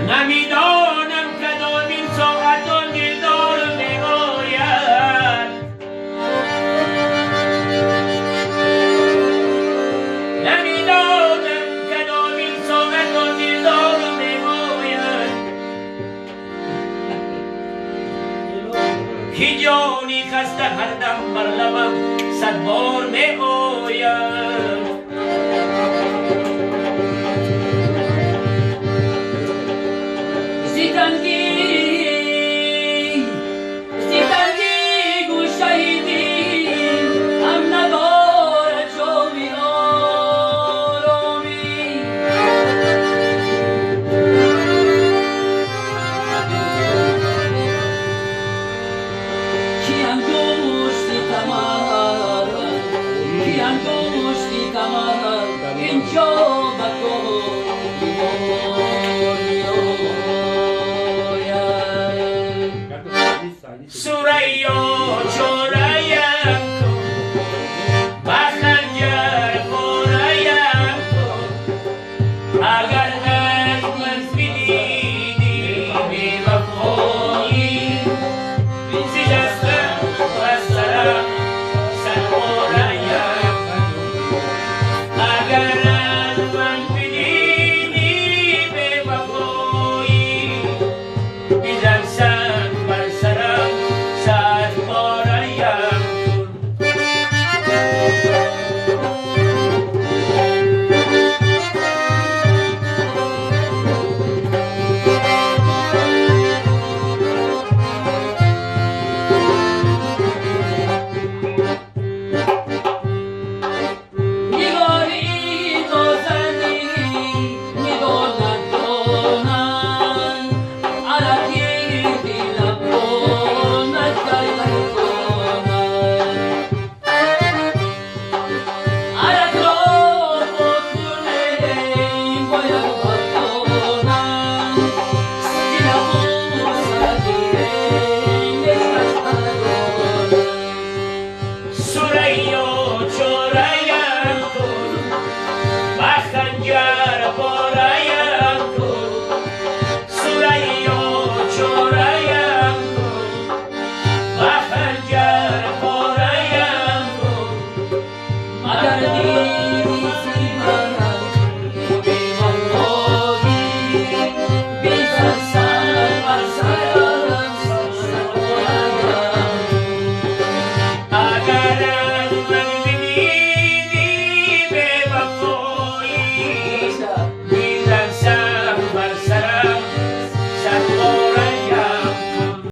نمیدانم کدامین ساعت آن دلدار میآید. نمیدانم کدامین ساعت آن دلدار میآید که جانی خسته هر دم بر لبم صد بار میآید. زیتنگی گوشهیدی هم ندارد جامی آرامی. کی انگشتی کمر اینجا بکن سوریا چورایم کن با خنجر خورایم کن.